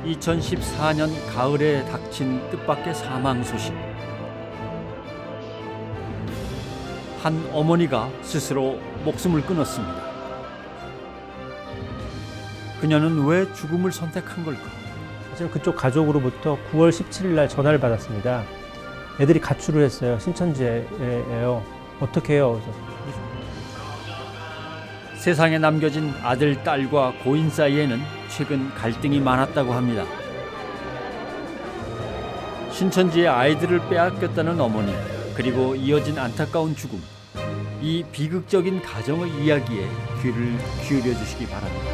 2014년 가을에 닥친 뜻밖의 사망 소식. 한 어머니가 스스로 목숨을 끊었습니다. 그녀는 왜 죽음을 선택한 걸까? 사실 그쪽 가족으로부터 9월 17일 날 전화를 받았습니다. 애들이 가출을 했어요. 신천지에요. 어떻게 해요? 그래서 세상에 남겨진 아들, 딸과 고인 사이에는 최근 갈등이 많았다고 합니다. 신천지의 아이들을 빼앗겼다는 어머니, 그리고 이어진 안타까운 죽음. 이 비극적인 가정의 이야기에 귀를 기울여 주시기 바랍니다.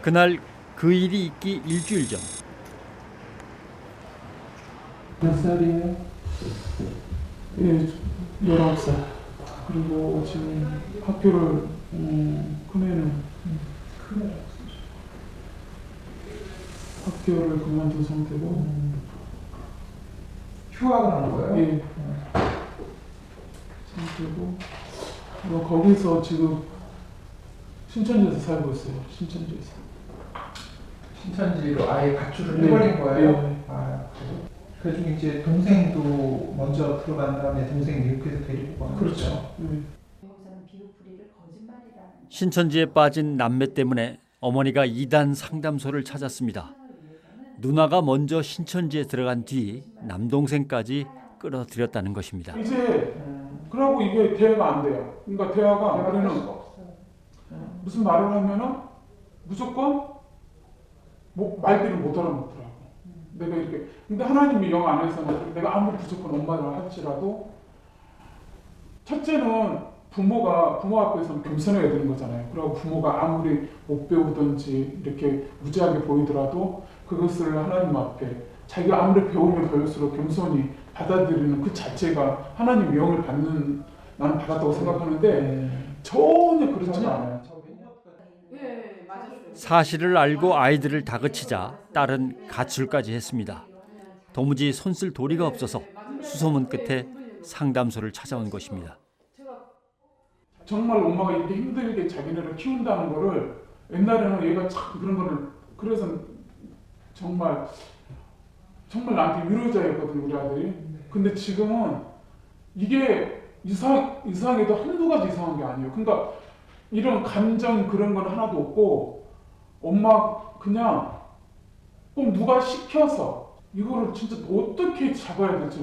그날 그 일이 있기 일주일 전. 몇 살이에요? 예, 19살. 그리고 지금 학교를, 큰애는 학교를 그만둔 상태고, 휴학을 하는 거예요? 예, 상태고, 거기서 지금 신천지에서 살고 있어요. 신천지에서. 신천지로 아예 가출을 네. 해버린 거예요? 네. 아, 그 중에 이제 동생도 먼저 들어간 다음에 동생 미국에서 데리고 간 그렇죠. 거죠? 네. 신천지에 빠진 남매 때문에 어머니가 이단 상담소를 찾았습니다. 누나가 먼저 신천지에 들어간 뒤 남동생까지 끌어들였다는 것입니다. 이제, 그러고 이게 대화가 안 돼요. 그러니까 대화가 우리는 무슨 말을 하면은 무조건 말귀를 못 알아먹더라고. 내가 이렇게. 근데 하나님이 영 안에서는 내가 아무리 무조건 엄마를 할지라도 첫째는 부모 앞에서는 겸손해야 되는 거잖아요. 그리고 부모가 아무리 못 배우든지 이렇게 무지하게 보이더라도 그것을 하나님 앞에 자기가 아무리 배우면 배울수록 겸손히 받아들이는 그 자체가 하나님 영을 받는, 나는 받았다고 생각하는데 전혀 그렇지 않아요. 사실을 알고 아이들을 다그치자 딸은 가출까지 했습니다. 도무지 손쓸 도리가 없어서 수소문 끝에 상담소를 찾아온 것입니다. 정말 엄마가 이렇게 힘들게 자기네를 키운다는 거를 옛날에는 얘가 참 그런 거를, 그래서 정말 나한테 위로자였거든 우리 아들이. 근데 지금은 이게 이상해도 한두 가지 이상한 게 아니에요. 그러니까 이런 감정 그런 건 하나도 없고 엄마 그냥 꼭 누가 시켜서 이거를 진짜 어떻게 잡아야 될지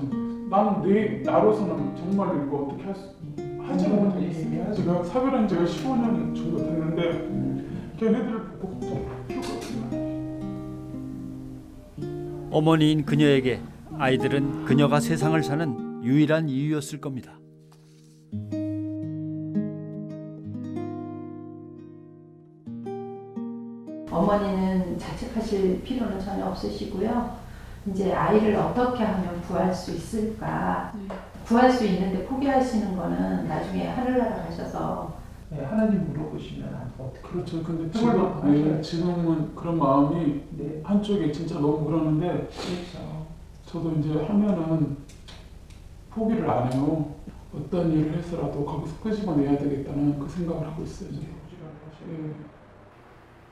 나는 나로서는 정말 이거 어떻게 하지 못하겠어요. 제가 사별한 지가 15년 정도 됐는데 걔네들을 보고 좀 키웠거든요. 어머니인 그녀에게 아이들은 그녀가 세상을 사는 유일한 이유였을 겁니다. 어머니는 자책하실 필요는 전혀 없으시고요. 이제 아이를 어떻게 하면 구할 수 있을까? 구할 수 있는데 포기하시는 거는 나중에 하늘나라 가셔서 네, 하나님 물어보시면 어떻게? 그렇죠. 근데 정말 지금은 그런 마음이 네, 한쪽에 진짜 너무 그러는데 그렇죠. 저도 이제 하면은 포기를 안 해요. 어떤 일을 해서라도 거기서 끄집어내야 되겠다는 그 생각을 하고 있어요. 이제. 예.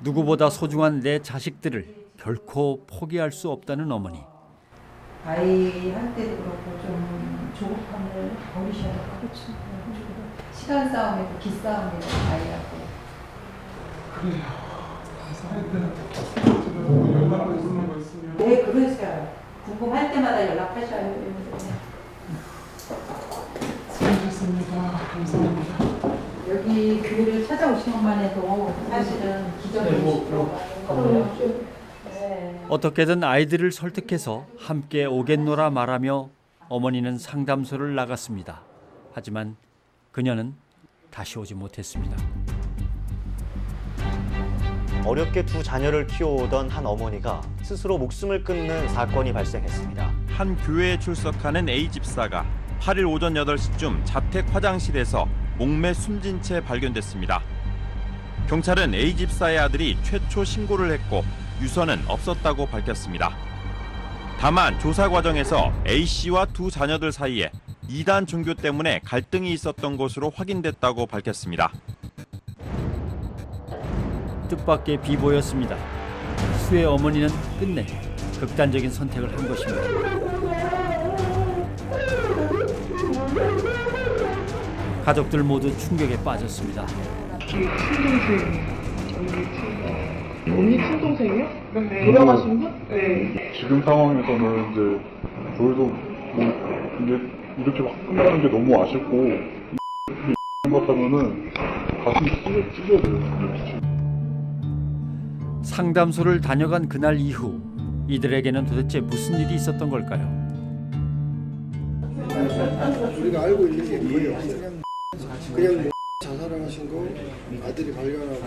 누구보다 소중한 내 자식들을 결코 포기할 수 없다는 어머니. 아이 할 때도 그렇고 좀 조급함을 버리셔야 돼요. 그렇죠. 시간 싸움이고 기싸움이고 아이하고. 그래요. 하여튼 제가 뭐 연락을 주는 거 있으면 네, 그러세요. 궁금할 때마다 연락하셔요. 수고하셨습니다. 감사합니다. 여기 교회를 찾아오신 것만 해도 사실은 기적이 들어가는 거예요. 네. 어떻게든 아이들을 설득해서 함께 오겠노라 말하며 어머니는 상담소를 나갔습니다. 하지만 그녀는 다시 오지 못했습니다. 어렵게 두 자녀를 키워오던 한 어머니가 스스로 목숨을 끊는 사건이 발생했습니다. 한 교회에 출석하는 A 집사가 8일 오전 8시쯤 자택 화장실에서 목매 숨진 채 발견됐습니다. 경찰은 A 집사의 아들이 최초 신고를 했고 유서는 없었다고 밝혔습니다. 다만 조사 과정에서 A 씨와 두 자녀들 사이에 이단 종교 때문에 갈등이 있었던 것으로 확인됐다고 밝혔습니다. 뜻밖의 비보였습니다. 수의 어머니는 끝내 극단적인 선택을 한 것입니다. 가족들 모두 충격에 빠졌습니다. 언니 친동생이요? 네. 돌아가신 분? 네. 지금 상황에서는 이제 저희도 뭐 이제 이렇게 막 끝나는 게 너무 아쉽고 같다면은 가슴이 찢어져요. 상담소를 다녀간 그날 이후 이들에게는 도대체 무슨 일이 있었던 걸까요? 우리가 알고 있는 게 거의 없어요. 그냥 뭐 자살을 하신 거 아들이 발견하고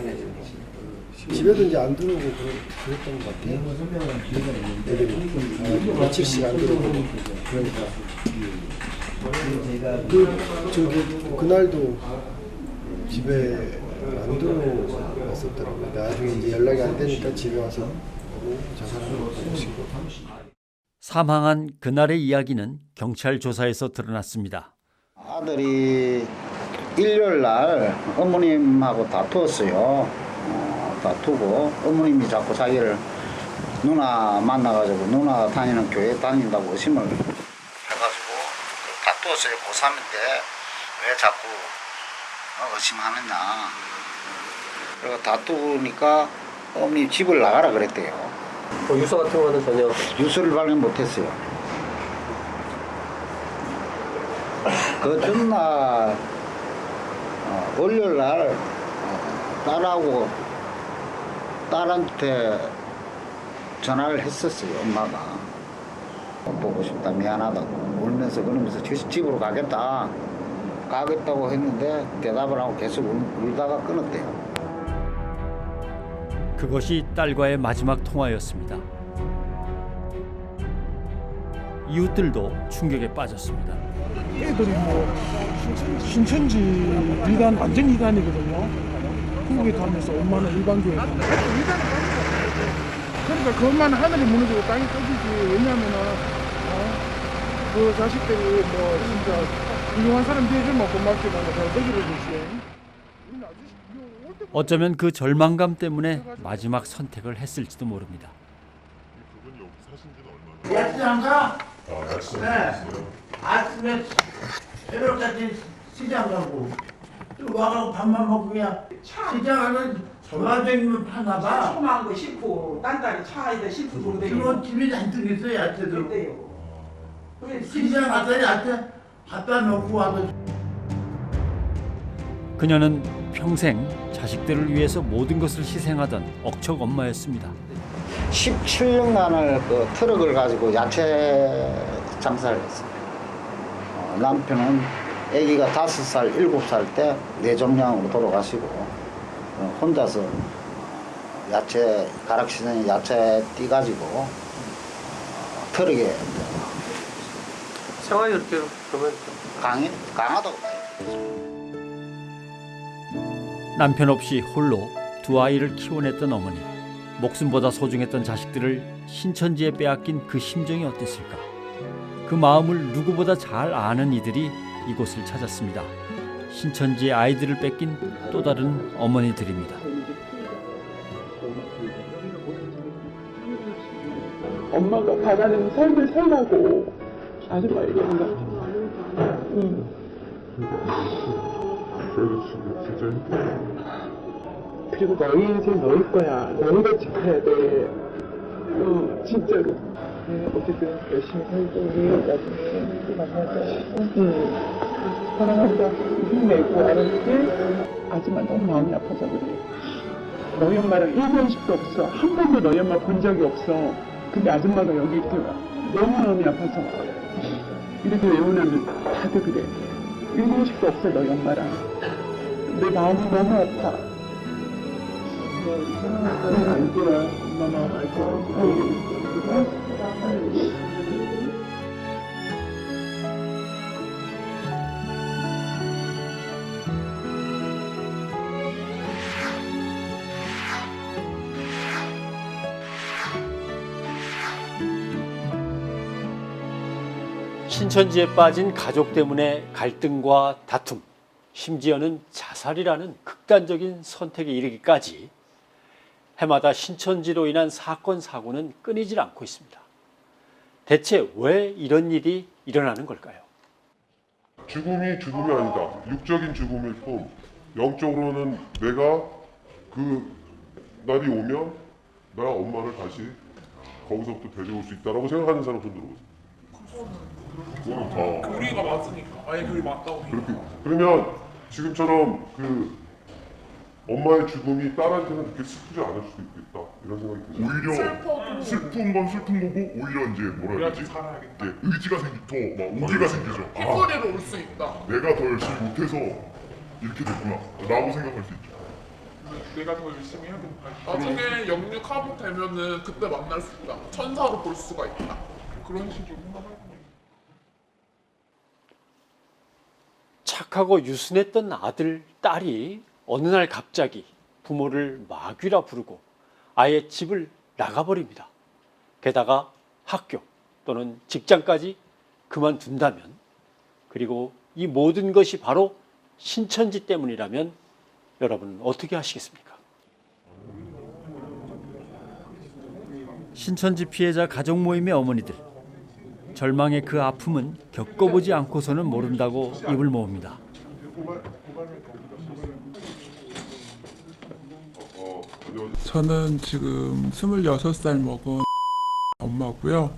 집에도 이제 안 들어오고 그랬던 것 같아요. 애들이 며칠씩 안 들어오고 그러니까 그날도 집에 안 들어왔었더라고요. 나중에 이제 연락이 안 되니까 집에 와서 보고 자살하는 거 보시고. 사망한 그날의 이야기는 경찰 조사에서 드러났습니다. 아들이 일요일 날 어머님하고 다투었어요. 다투고 어머님이 자꾸 자기를 누나 만나가지고 누나 다니는 교회 다닌다고 의심을 해가지고 다투었어요. 고3인데 왜 자꾸 의심하느냐. 그래서 다투니까 어머니 집을 나가라 그랬대요. 유서 같은 거는 전혀? 유서를 발견 못했어요. 그 전날 월요일 날 딸한테 전화를 했었어요. 엄마가 보고 싶다 미안하다고 울면서 그러면서 집으로 가겠다고 했는데 대답을 하고 계속 울다가 끊었대요. 그것이 딸과의 마지막 통화였습니다. 이웃들도 충격에 빠졌습니다. 애들이 뭐 신천지 이단 완전 이단이거든요. 거기 다니면서 엄마는 일반교회 다니고. 그러니까 그 엄마는 하늘이 무너지고 땅이 떠지지. 왜냐하면은 그 자식들이 뭐 진짜 훌륭한 사람 되어주면 고맙지만 잘 되기를 주지. 어쩌면 그 절망감 때문에 마지막 선택을 했을지도 모릅니다. 야채 안 가? 네. 아침에 새벽까지 시장 가고 또 와가고 밥만 먹고 그냥 시장하면 전화쟁이면 파나 봐. 조그마한 거 싣고 딴딸이 차에다 싣고 돌아다니고. 그거 집에 잔뜩 있어 야채도. 시장 갔더니 야채 갖다 놓고 와서. 그녀는 평생 자식들을 위해서 모든 것을 희생하던 억척 엄마였습니다. 17년간을 그 트럭을 가지고 야채 장사를 했어요. 남편은 아기가 5살, 7살 때 뇌종양으로 돌아가시고 혼자서 야채 가락시장에 야채 띠가지고 트럭에 생활이 어떻게 그러면 강하다고 봐요. 남편 없이 홀로 두 아이를 키워냈던 어머니. 목숨보다 소중했던 자식들을 신천지에 빼앗긴 그 심정이 어땠을까? 그 마음을 누구보다 잘 아는 이들이 이곳을 찾았습니다. 신천지의 아이들을 뺏긴 또 다른 어머니들입니다. 엄마가 바라는 삶을 살라고 아줌마 얘기하는 것 같아. 그래도 지금 진짜 힘들어요. 그리고 너희 인생 너희 거야. 너희가 지켜야 돼. 진짜로. 네, 어쨌든 열심히 살고 우리 나중에 또 만나자. 사랑한다. 힘내고 알았지? 아줌마 너무 마음이 아파서 그래. 너희 엄마랑 1번씩도 없어. 한 번도 너희 엄마 본 적이 없어. 근데 아줌마가 여기 있더라. 너무 마음이 아파서. 이렇게 외우려면 다들 그래. 1번씩도 없어 너희 엄마랑. 내 마음이 너무 아파. 알 거야. 엄마 마음 알 거야. 신천지에 빠진 가족 때문에 갈등과 다툼, 심지어는 자살이라는 극단적인 선택에 이르기까지 해마다 신천지로 인한 사건, 사고는 끊이질 않고 있습니다. 대체 왜 이런 일이 일어나는 걸까요? 죽음이 죽음이 아니다. 육적인 죽음일 뿐 영적으로는 내가 그 날이 오면 나 엄마를 다시 거기서부터 데려올 수 있다라고 생각하는 사람 손 들어보세요. 우리가 맞으니까. 아예 그게 맞다고. 그렇게 그러면 지금처럼 그 엄마의 죽음이 딸한테는 그렇게 슬프지 않을 수도 있겠다 이런 생각이 들어요. 오히려 슬픈 건 슬픈 거고 오히려 이제 뭐라 해야 되지? 살아야겠다. 예, 의지가 생기고 막 오기가 생기죠. 뒷거리로 올 수 있다. 내가 더 열심히 못해서 이렇게 됐구나 라고 생각할 수 있죠. 내가 더 열심히 해야겠다. 나중에 영육하고 되면은 그때 만날 수 있다. 천사로 볼 수가 있다. 그런 식으로 생각하는 거예요. 착하고 유순했던 아들, 딸이 어느 날 갑자기 부모를 마귀라 부르고 아예 집을 나가버립니다. 게다가 학교 또는 직장까지 그만둔다면, 그리고 이 모든 것이 바로 신천지 때문이라면 여러분은 어떻게 하시겠습니까? 신천지 피해자 가족 모임의 어머니들, 절망의 그 아픔은 겪어보지 않고서는 모른다고 입을 모읍니다. 저는 지금 26살 먹은 엄마고요.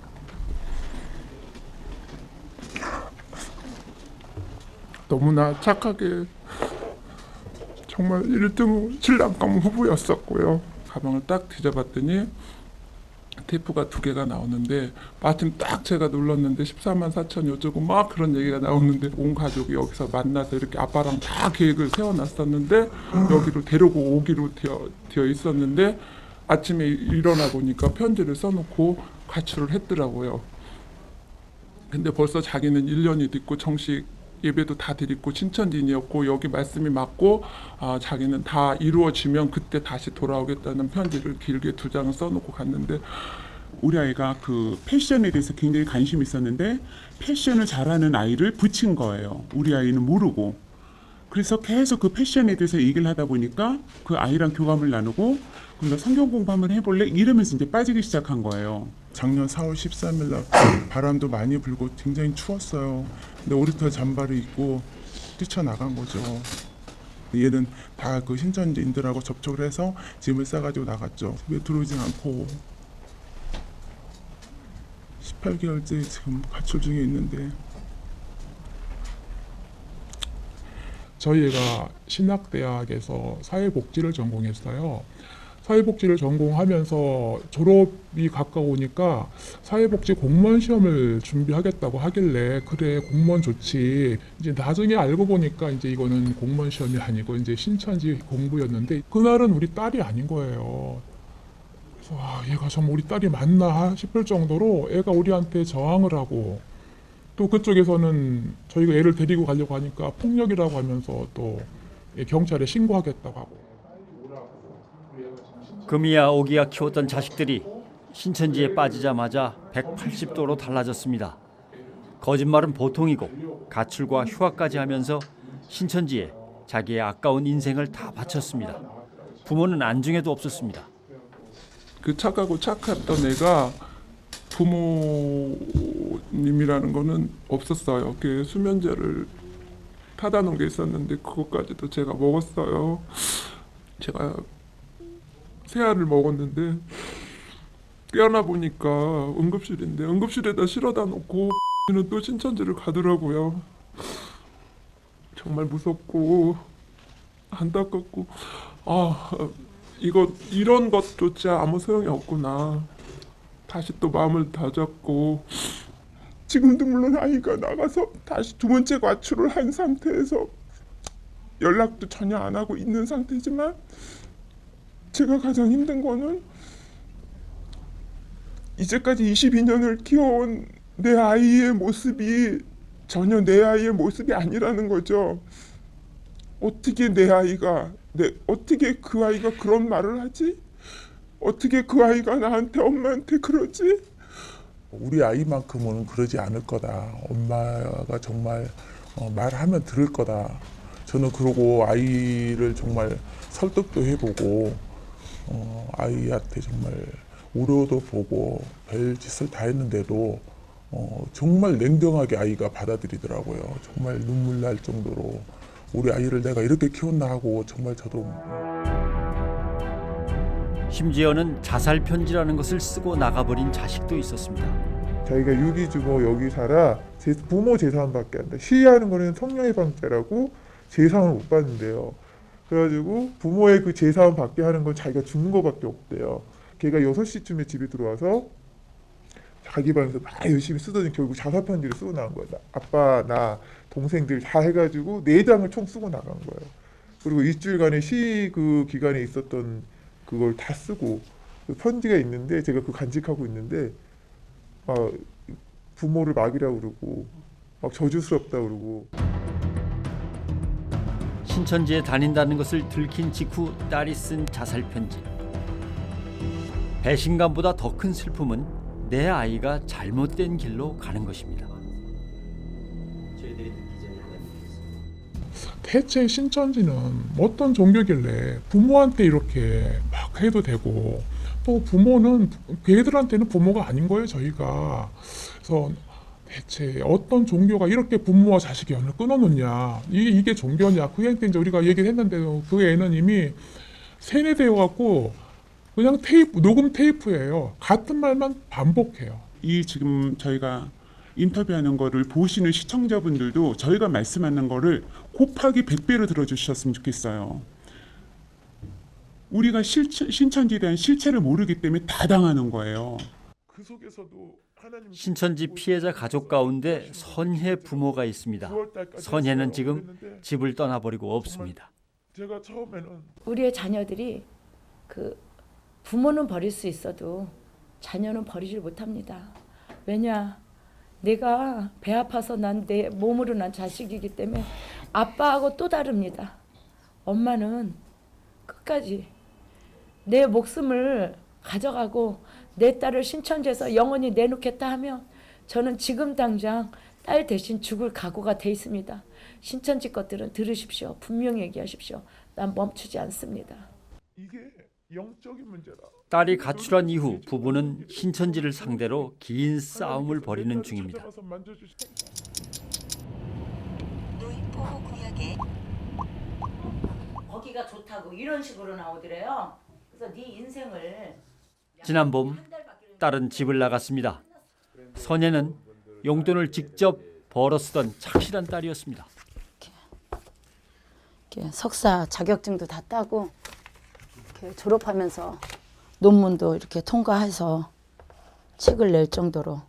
너무나 착하게 정말 1등 신랑감 후보였었고요. 가방을 딱 뒤져봤더니 테이프가 2개가 나오는데 마침 딱 제가 눌렀는데 14만 4천 요주고 막 그런 얘기가 나오는데 온 가족이 여기서 만나서 이렇게 아빠랑 다 계획을 세워놨었는데 여기로 데리고 오기로 되어 있었는데 아침에 일어나 보니까 편지를 써놓고 가출을 했더라고요. 근데 벌써 자기는 1년이 됐고 정식 예배도 다 드리고 신천지인이었고 여기 말씀이 맞고 자기는 다 이루어지면 그때 다시 돌아오겠다는 편지를 길게 2장을 써놓고 갔는데, 우리 아이가 그 패션에 대해서 굉장히 관심이 있었는데 패션을 잘하는 아이를 붙인 거예요. 우리 아이는 모르고. 그래서 계속 그 패션에 대해서 얘기를 하다 보니까 그 아이랑 교감을 나누고 그럼 너 성경 공부 한번 해볼래? 이러면서 이제 빠지기 시작한 거예요. 작년 4월 13일 날 바람도 많이 불고 굉장히 추웠어요. 근데 오리터 잠바를 입고 뛰쳐나간 거죠. 얘는 다 그 신천지인들하고 접촉을 해서 짐을 싸가지고 나갔죠. 집에 들어오진 않고 18개월째 지금 가출 중에 있는데, 저희 애가 신학대학에서 사회복지를 전공했어요. 사회복지를 전공하면서 졸업이 가까우니까 사회복지 공무원 시험을 준비하겠다고 하길래 그래 공무원 좋지. 이제 나중에 알고 보니까 이제 이거는 공무원 시험이 아니고 이제 신천지 공부였는데 그날은 우리 딸이 아닌 거예요. 그래서 얘가 정말 우리 딸이 맞나 싶을 정도로 애가 우리한테 저항을 하고, 또 그쪽에서는 저희가 애를 데리고 가려고 하니까 폭력이라고 하면서 또 경찰에 신고하겠다고 하고. 금이야 오기야 키웠던 자식들이 신천지에 빠지자마자 180도로 달라졌습니다. 거짓말은 보통이고 가출과 휴학까지 하면서 신천지에 자기의 아까운 인생을 다 바쳤습니다. 부모는 안중에도 없었습니다. 그 착하고 착했던 애가 부모님이라는 거는 없었어요. 그 수면제를 타다 놓은 게 있었는데 그것까지도 제가 먹었어요. 제가 새알을 먹었는데 깨어나 보니까 응급실인데 응급실에다 실어다 놓고 는 또 신천지를 가더라고요. 정말 무섭고 안타깝고 이런 것조차 아무 소용이 없구나. 다시 또 마음을 다잡고, 지금도 물론 아이가 나가서 다시 2번째 가출을 한 상태에서 연락도 전혀 안 하고 있는 상태지만, 제가 가장 힘든 거는 이제까지 22년을 키워온 내 아이의 모습이 전혀 내 아이의 모습이 아니라는 거죠. 어떻게 어떻게 그 아이가 그런 말을 하지? 어떻게 그 아이가 나한테 엄마한테 그러지? 우리 아이만큼은 그러지 않을 거다. 엄마가 정말 말하면 들을 거다. 저는 그러고 아이를 정말 설득도 해보고 아이한테 정말 우려도 보고 별짓을 다 했는데도 정말 냉정하게 아이가 받아들이더라고요. 정말 눈물 날 정도로 우리 아이를 내가 이렇게 키웠나 하고 정말 저도 심지어는 자살 편지라는 것을 쓰고 나가버린 자식도 있었습니다. 자기가 유기주고 여기 살아 부모 재산밖에 안 돼. 시위하는 거는 성령의방죄라고 재산을 못 받는데요. 그래가지고 부모의 그 재산 받게 하는 건 자기가 죽는 거밖에 없대요. 걔가 6시쯤에 집에 들어와서 자기 방에서 막 열심히 쓰더니 결국 자살 편지를 쓰고 나간 거예요. 아빠, 나, 동생들 다 해가지고 4장을 총 쓰고 나간 거예요. 그리고 일주일간의 시위 그 기간에 있었던 그걸 다 쓰고 그 편지가 있는데 제가 그 간직하고 있는데 부모를 막이라고 그러고 막 저주스럽다 그러고. 신천지에 다닌다는 것을 들킨 직후 딸이 쓴 자살 편지. 배신감보다 더 큰 슬픔은 내 아이가 잘못된 길로 가는 것입니다. 대체 신천지는 어떤 종교길래 부모한테 이렇게 막 해도 되고 또 부모는 걔들한테는 부모가 아닌 거예요, 저희가. 그래서 대체 어떤 종교가 이렇게 부모와 자식의 연을 끊어놓냐, 이게 종교냐. 그 애 때 이제 우리가 얘기를 했는데도 그 애는 이미 세뇌되어 갖고 그냥 녹음 테이프예요. 같은 말만 반복해요. 이 지금 저희가 인터뷰하는 거를 보시는 시청자분들도 저희가 말씀하는 거를 곱하기 100배로 들어주셨으면 좋겠어요. 우리가 신천지에 대한 실체를 모르기 때문에 다 당하는 거예요. 그 속에서도 신천지 피해자 가족 가운데 선혜 부모가 있습니다. 선혜는 지금 집을 떠나버리고 없습니다. 제가 처음에는 우리의 자녀들이 그 부모는 버릴 수 있어도 자녀는 버리질 못합니다. 왜냐? 내가 배 아파서 난 내 몸으로 난 자식이기 때문에 아빠하고 또 다릅니다. 엄마는 끝까지 내 목숨을 가져가고 내 딸을 신천지에서 영원히 내놓겠다 하면 저는 지금 당장 딸 대신 죽을 각오가 돼 있습니다. 신천지 것들은 들으십시오. 분명히 얘기하십시오. 난 멈추지 않습니다. 이게 영적인 문제다. 딸이 가출한 이후 부부는 신천지를 상대로 긴 싸움을 벌이는 중입니다. 거기가 좋다고 이런 식으로 나오더래요. 그래서 네 인생을 지난 봄 딸은 집을 나갔습니다. 선혜는 용돈을 직접 벌어 쓰던 착실한 딸이었습니다. 이렇게 석사 자격증도 다 따고 이렇게 졸업하면서 논문도 이렇게 통과해서 책을 낼 정도로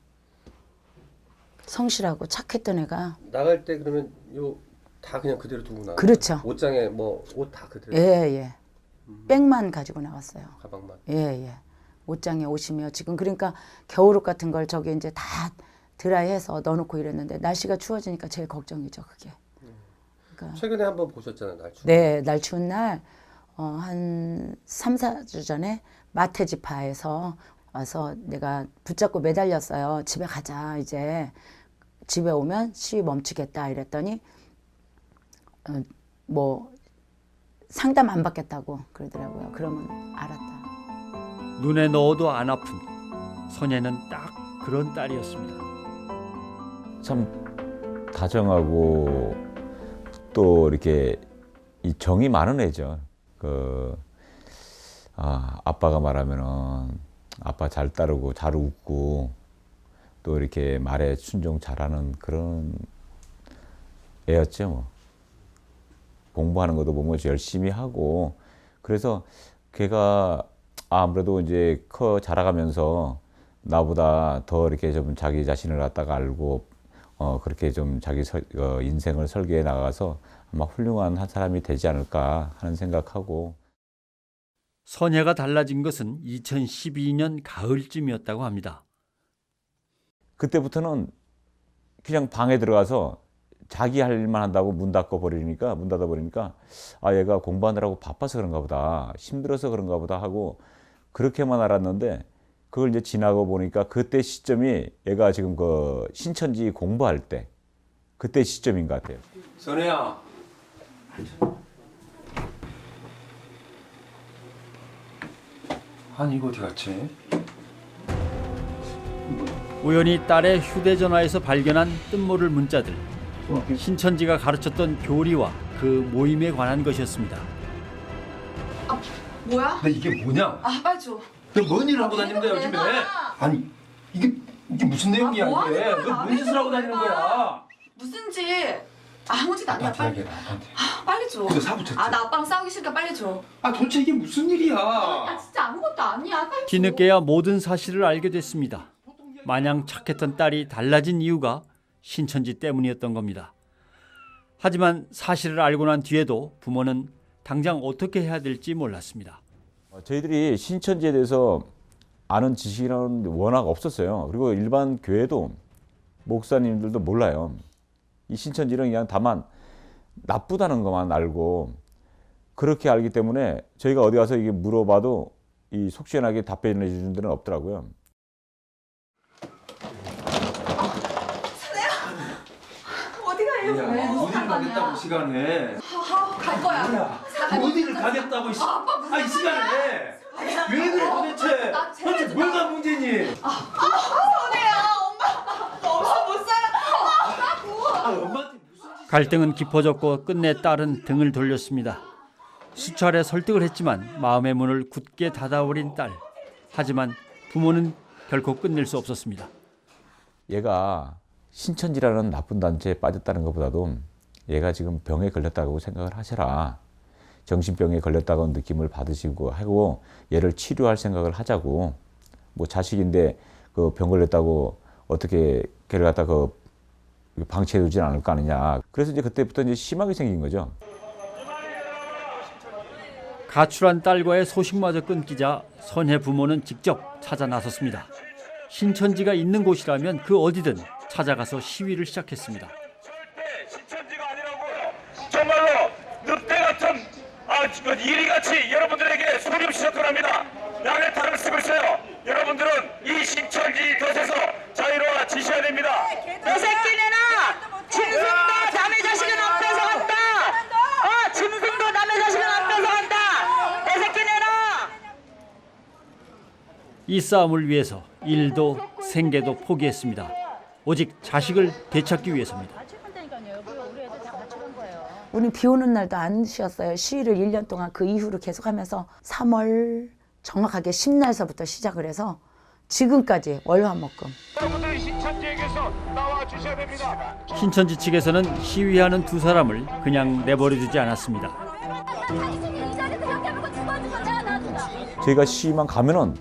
성실하고 착했던 애가 나갈 때 그러면 요 다 그냥 그대로 두고 나가요? 그렇죠. 옷장에 뭐 옷 다 그대로? 예. 백만 가지고 나갔어요. 가방만? 예. 옷장에 옷이며 지금 그러니까 겨울옷 같은 걸 저기 이제 다 드라이해서 넣어놓고 이랬는데 날씨가 추워지니까 제일 걱정이죠, 그게. 그러니까 최근에 한번 보셨잖아요, 날 추운. 네, 날 추운 날 한 3, 4주 전에 마테지파에서 와서 내가 붙잡고 매달렸어요. 집에 가자, 이제. 집에 오면 시위 멈추겠다 이랬더니 뭐 상담 안 받겠다고 그러더라고요. 그러면 알았다. 눈에 넣어도 안 아픈 선혜는 딱 그런 딸이었습니다. 참 다정하고 또 이렇게 이 정이 많은 애죠. 아빠가 말하면은 아빠 잘 따르고 잘 웃고 또 이렇게 말에 순종 잘하는 그런 애였죠. 뭐. 공부하는 것도 보면 열심히 하고 그래서 걔가 아무래도 이제 자라가면서 나보다 더 이렇게 좀 자기 자신을 갖다가 알고 그렇게 좀 자기 인생을 설계해 나가서 아마 훌륭한 한 사람이 되지 않을까 하는 생각하고. 선혜가 달라진 것은 2012년 가을쯤이었다고 합니다. 그때부터는 그냥 방에 들어가서 자기 할 일만 한다고 문 닫아 버리니까 얘가 공부하느라고 바빠서 그런가 보다, 힘들어서 그런가 보다 하고 그렇게만 알았는데 그걸 이제 지나고 보니까 그때 시점이 얘가 지금 그 신천지 공부할 때 그때 시점인 것 같아요. 선혜야. 아니 이거 어디 갔지? 우연히 딸의 휴대전화에서 발견한 뜻모를 문자들. 신천지가 가르쳤던 교리와 그 모임에 관한 것이었습니다. 뭐야? 근데 이게 뭐냐? 아 빨리 줘. 너 뭔 일을 하고 다니는 거야 요즘에? 아니 이게 무슨 내용이야 뭐 하는 이게? 거야, 너 뭔 남의 짓을 하고 집에 다니는 내가. 거야? 무슨 짓? 아무 짓 아니야. 빨리. 얘기해 아빠한테. 빨리 줘. 근데 사부쳤지? 아 나 아빠랑 싸우기 싫으니까 빨리 줘. 아 도대체 이게 무슨 일이야? 아 진짜 아무것도 아니야. 빨리 줘. 뒤늦게야 모든 사실을 알게 됐습니다. 마냥 착했던 딸이 달라진 이유가 신천지 때문이었던 겁니다. 하지만 사실을 알고 난 뒤에도 부모는 당장 어떻게 해야 될지 몰랐습니다. 저희들이 신천지에 대해서 아는 지식이라는 게 워낙 없었어요. 그리고 일반 교회도 목사님들도 몰라요. 이 신천지는 그냥 다만 나쁘다는 것만 알고 그렇게 알기 때문에 저희가 어디 가서 이게 물어봐도 이 속 시원하게 답변해 주는 데는 없더라고요. 어디가 야, 어디를 가겠다고 시간에? 갈 거야. 야, 어디를 가겠다고 이 시간에? 왜 그래 도대체? 도대체 뭐가 문제니? 선혜야 엄마 너 없어 못 살아. 엄마한테 갈등은 깊어졌고 끝내 딸은 등을 돌렸습니다. 수차례 설득을 했지만 마음의 문을 굳게 닫아버린 딸. 하지만 부모는 결코 끝낼 수 없었습니다. 얘가 신천지라는 나쁜 단체에 빠졌다는 것보다도 얘가 지금 병에 걸렸다고 생각을 하셔라. 정신병에 걸렸다고 느낌을 받으시고 하고 얘를 치료할 생각을 하자고. 뭐 자식인데 그 병 걸렸다고 어떻게 걔를 갖다 그 방치해 두진 않을 거 아니냐. 그래서 이제 그때부터 이제 심하게 생긴 거죠. 가출한 딸과의 소식마저 끊기자 선혜 부모는 직접 찾아 나섰습니다. 신천지가 있는 곳이라면 그 어디든 찾아가서 시위를 시작했습니다. 신천지가 아니라고요. 정말로 늑대 같은 이리같이 여러분들에게 소립시켰던 합니다. 양의 탈을 쓰고 있어요. 여러분들은 이 신천지 덫에서 자유로워지셔야 됩니다. 너 새끼네나 짐승도 남의 자식은 안 뺏어간다. 짐승도 남의 자식은 안 뺏어간다. 내 새끼네나. 이 싸움을 위해서 일도 생계도 포기했습니다. 오직 자식을 되찾기 위해서입니다. 우리는 비 오는 날도 안 쉬었어요. 시위를 1년 동안 그 이후로 계속하면서 3월 정확하게 10날서부터 시작을 해서 지금까지 월화목금. 여러분들이 신천지에게서 나와 주셔야 됩니다. 신천지 측에서는 시위하는 두 사람을 그냥 내버려두지 않았습니다. 저희가 시위만 가면은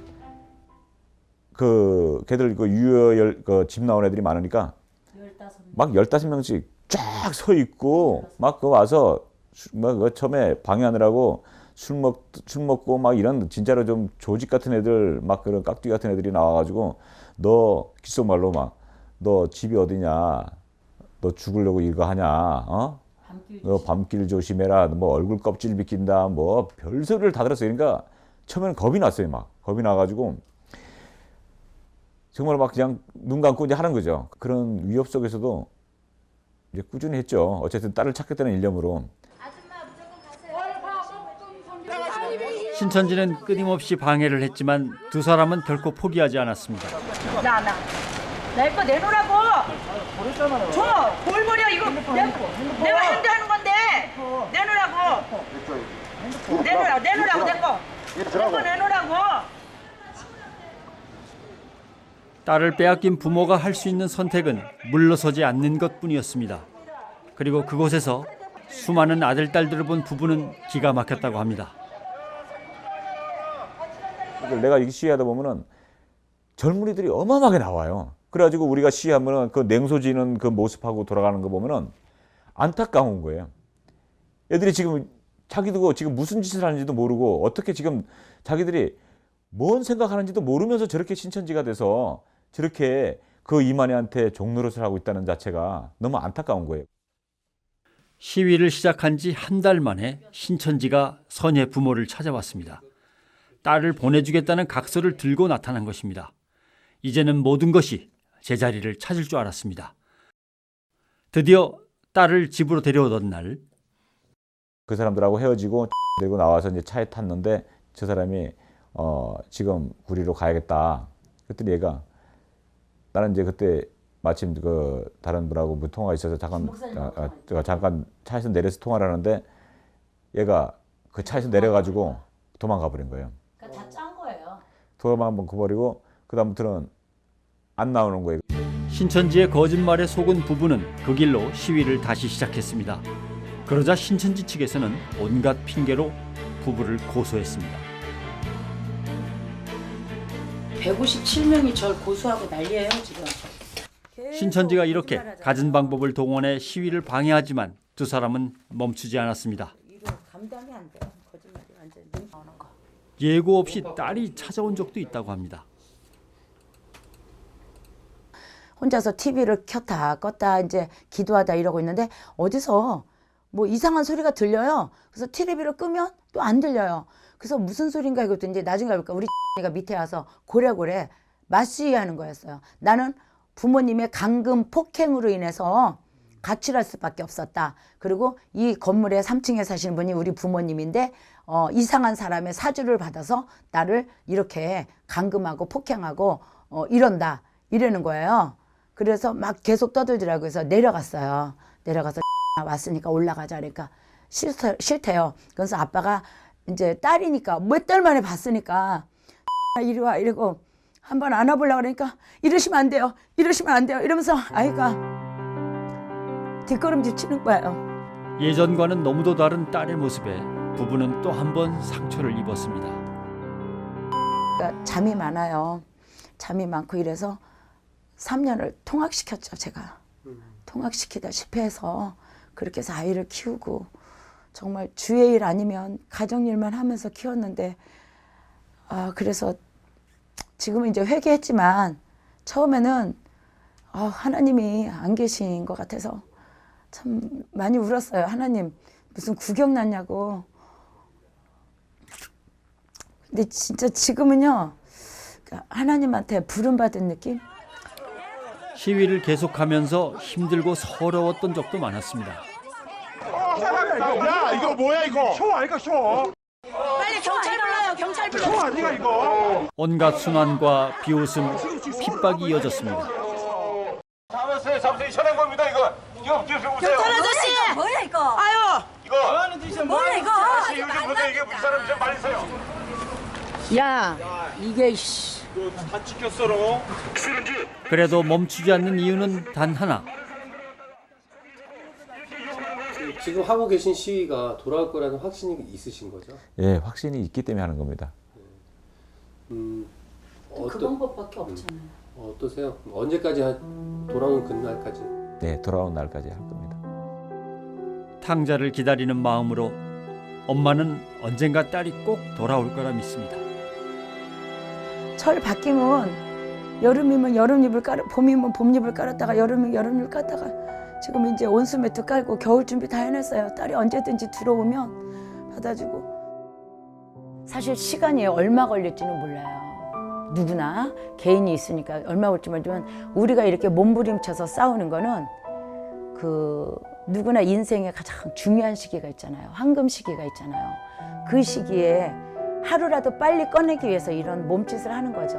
그 걔들 그 유효 그 집 나온 애들이 많으니까 막 15명씩 쫙 서 있고 막 그 와서 막 처음에 방해하느라고 술 먹고 막 이런 진짜로 좀 조직 같은 애들 막 그런 깍두기 같은 애들이 나와가지고 너 귓속말로 막 너 집이 어디냐, 너 죽으려고 이거 하냐, 너 밤길 조심해라, 뭐 얼굴 껍질 비낀다, 뭐 별소리를 다 들었어요. 그러니까 처음에는 겁이 났어요. 막 겁이 나가지고 정말 막 그냥 눈 감고 이제 하는 거죠. 그런 위협 속에서도 이제 꾸준히 했죠. 어쨌든 딸을 찾겠다는 일념으로. 신천지는 끊임없이 방해를 했지만 두 사람은 결코 포기하지 않았습니다. 내 거 내놓으라고. 줘. 뭘 버려 이거. 내가 핸드하는 건데. 내놓으라고. 내놓으라고 내 거. 내 거 내놓으라고. 딸을 빼앗긴 부모가 할 수 있는 선택은 물러서지 않는 것뿐이었습니다. 그리고 그곳에서 수많은 아들, 딸들을 본 부부는 기가 막혔다고 합니다. 내가 이렇게 시위하다 보면은 젊은이들이 어마어마하게 나와요. 그래가지고 우리가 시위하면은 그 냉소지는 그 모습하고 돌아가는 거 보면은 안타까운 거예요. 애들이 지금 자기도 지금 무슨 짓을 하는지도 모르고 어떻게 지금 자기들이 뭔 생각하는지도 모르면서 저렇게 신천지가 돼서 저렇게 그 이만희한테 종노릇을 하고 있다는 자체가 너무 안타까운 거예요. 시위를 시작한 지 한 달 만에 신천지가 선예 부모를 찾아왔습니다. 딸을 보내주겠다는 각서를 들고 나타난 것입니다. 이제는 모든 것이 제자리를 찾을 줄 알았습니다. 드디어 딸을 집으로 데려오던 날, 그 사람들하고 헤어지고 데리고 나와서 이제 차에 탔는데 저 사람이 지금 구리로 가야겠다. 그랬더니 얘가 나는 이제 그때 마침 그 다른 분하고 뭐 통화가 있어서 잠깐 차에서 내려서 통화를 하는데 얘가 그 차에서 내려가지고 도망가 버린 거예요. 그러니까 다 짠 거예요. 도망가 버리고 그다음부터는 안 나오는 거예요. 신천지의 거짓말에 속은 부부는 그 길로 시위를 다시 시작했습니다. 그러자 신천지 측에서는 온갖 핑계로 부부를 고소했습니다. 157명이 절 고소하고 난리예요 지금. 신천지가 이렇게 갖은 방법을 동원해 시위를 방해하지만 두 사람은 멈추지 않았습니다. 이거 감당이 안 돼요. 거짓말이 완전 눈 나오는 거. 예고 없이 딸이 찾아온 적도 있다고 합니다. 혼자서 TV를 켰다 껐다 이제 기도하다 이러고 있는데 어디서 뭐 이상한 소리가 들려요. 그래서 TV를 끄면 또 안 들려요. 그래서 무슨 소린가 이것도 이제 나중에 알까 우리 가 밑에 와서 고래고래 맞시위하는 거였어요. 나는 부모님의 강금 폭행으로 인해서 가출할 수밖에 없었다. 그리고 이 건물에 3층에 사시는 분이 우리 부모님인데 이상한 사람의 사주를 받아서 나를 이렇게 강금하고 폭행하고 이런다 이러는 거예요. 그래서 막 계속 떠들더라고요. 그래서 내려갔어요. 내려가서 왔으니까 올라가자 그러니까 싫대요. 그래서 아빠가 이제 딸이니까 몇 달 만에 봤으니까 이리 와 이러고 한번 안아보려고 그러니까 이러시면 안 돼요. 이러시면 안 돼요. 이러면서 아이가 뒷걸음질 치는 거예요. 예전과는 너무도 다른 딸의 모습에 부부는 또 한 번 상처를 입었습니다. 그러니까 잠이 많아요. 잠이 많고 이래서 3년을 통학시켰죠. 제가. 통학시키다 실패해서 그렇게 해서 아이를 키우고 정말 주의 일 아니면 가정일만 하면서 키웠는데 그래서 지금은 이제 회개했지만 처음에는 하나님이 안 계신 것 같아서 참 많이 울었어요. 하나님 무슨 구경 났냐고. 근데 진짜 지금은요 하나님한테 부름받은 느낌? 시위를 계속하면서 힘들고 서러웠던 적도 많았습니다. 야 이거 뭐야 이거? 쇼 아이가 쇼. 빨리 경찰 불러요. 경찰 불러. 쇼 아니가 이거? 온갖 순환과 비웃음, 핍박이 이어졌습니다. 잡으세요. 쳐낸 겁니다 이거. 이거 보세요. 경찰 아저씨. 뭐야 이거? 아유. 이거 뭐하는 짓이야? 뭐야 이거? 아저씨 요즘 보세요 이게 무슨 사람 좀 말리세요. 야 이게 이거 다 찍혔어 너. 그래도 멈추지 않는 이유는 단 하나. 지금 하고 계신 시위가 돌아올 거라는 확신이 있으신 거죠? 예, 확신이 있기 때문에 하는 겁니다. 그 방법밖에 없잖아요. 어떠세요? 언제까지 돌아오는 그날까지? 네, 돌아온 날까지 할 겁니다. 탕자를 기다리는 마음으로 엄마는 언젠가 딸이 꼭 돌아올 거라 믿습니다. 철 바뀌면 여름이면 여름잎을 봄이면 봄잎을 깔았다가 여름이면 여름잎을 깔다가 지금 이제 온수 매트 깔고 겨울 준비 다 해놨어요. 딸이 언제든지 들어오면 받아주고. 사실 시간이 얼마 걸릴지는 몰라요. 누구나 개인이 있으니까 얼마 걸릴지 모르지만 우리가 이렇게 몸부림쳐서 싸우는 거는 그 누구나 인생의 가장 중요한 시기가 있잖아요. 황금 시기가 있잖아요. 그 시기에 하루라도 빨리 꺼내기 위해서 이런 몸짓을 하는 거죠.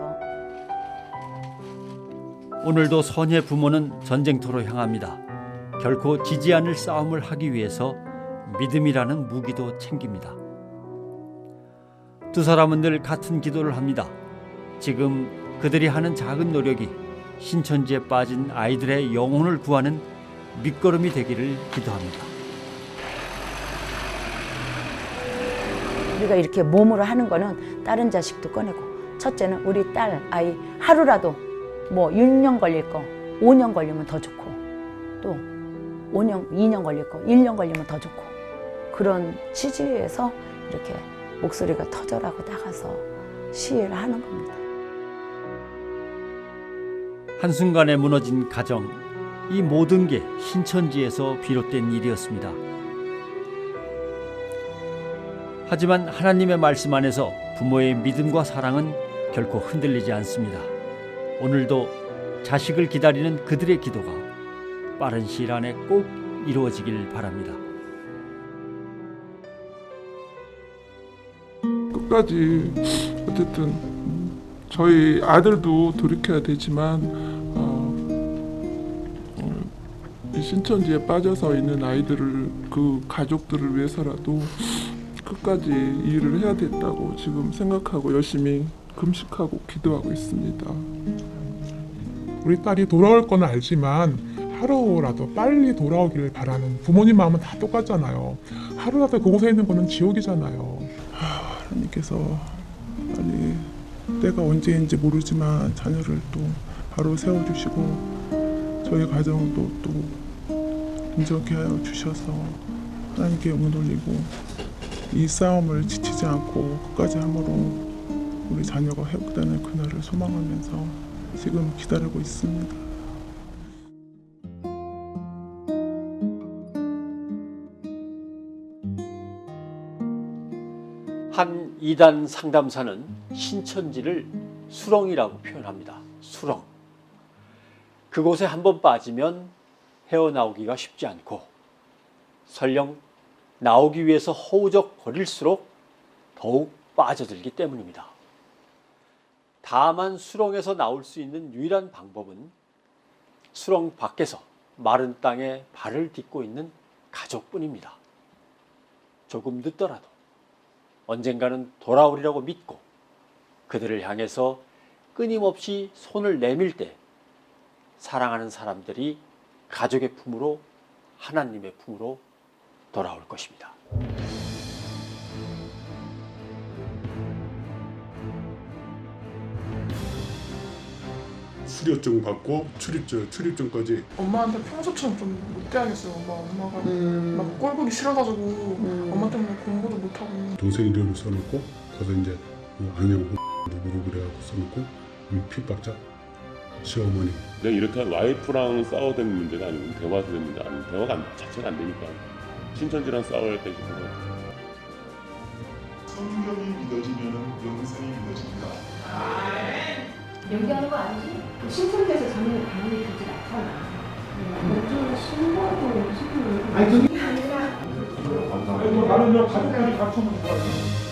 오늘도 선의 부모는 전쟁터로 향합니다. 결코 지지 않을 싸움을 하기 위해서 믿음이라는 무기도 챙깁니다. 두 사람은 늘 같은 기도를 합니다. 지금 그들이 하는 작은 노력이 신천지에 빠진 아이들의 영혼을 구하는 밑거름이 되기를 기도합니다. 우리가 이렇게 몸으로 하는 거는 다른 자식도 꺼내고 첫째는 우리 딸 아이 하루라도 뭐 6년 걸릴 거 5년 걸리면 더 좋고 또 5년, 2년 걸릴 거 1년 걸리면 더 좋고 그런 취지에서 이렇게 목소리가 터져라고 나가서 시위를 하는 겁니다. 한순간에 무너진 가정, 이 모든 게 신천지에서 비롯된 일이었습니다. 하지만 하나님의 말씀 안에서 부모의 믿음과 사랑은 결코 흔들리지 않습니다. 오늘도 자식을 기다리는 그들의 기도가 빠른 시일 안에 꼭 이루어지길 바랍니다. 끝까지 어쨌든 저희 아들도 돌이켜야 되지만 이 신천지에 빠져서 있는 아이들을 그 가족들을 위해서라도 끝까지 이 일을 해야 된다고 지금 생각하고 열심히 금식하고 기도하고 있습니다. 우리 딸이 돌아올 건 알지만 하루라도 빨리 돌아오기를 바라는 부모님 마음은 다 똑같잖아요. 하루라도 그곳에 있는 거는 지옥이잖아요. 하나님께서 빨리 때가 언제인지 모르지만 자녀를 또 바로 세워주시고 저희 가정도 또 인정케 하여 주셔서 하나님께 영광 돌리고 이 싸움을 지치지 않고 끝까지 함으로 우리 자녀가 회복되는 그날을 소망하면서 지금 기다리고 있습니다. 한 이단 상담사는 신천지를 수렁이라고 표현합니다. 수렁. 그곳에 한번 빠지면 헤어나오기가 쉽지 않고 설령 나오기 위해서 허우적거릴수록 더욱 빠져들기 때문입니다. 다만 수렁에서 나올 수 있는 유일한 방법은 수렁 밖에서 마른 땅에 발을 딛고 있는 가족뿐입니다. 조금 늦더라도 언젠가는 돌아오리라고 믿고 그들을 향해서 끊임없이 손을 내밀 때 사랑하는 사람들이 가족의 품으로 하나님의 품으로 돌아올 것입니다. 수료증 받고 출입증까지. 엄마한테 평소처럼 좀 못돼야겠어요. 엄마가 막 꼴보기 싫어가지고 엄마 때문에 공부도 못하고. 동생 이름을 써놓고 가서 이제 안녕 누구를 그래갖고 써놓고 핍박자 시어머니. 내가 이렇게 와이프랑 싸워된 문제가 아니고 대화에서 된 문제 아니고 대화가 자체가 안 되니까 신천지랑 싸워야 돼 싶어서. 성경이 믿어지면 영생이 믿어집니다. 연기하는 거 아니지? 신천지에서 자녀를 당연히 되지 않잖아. 어쩌면 신고하고 싶은 아니 그게 아니라 나는 가족들이 같이 오면 좋아요.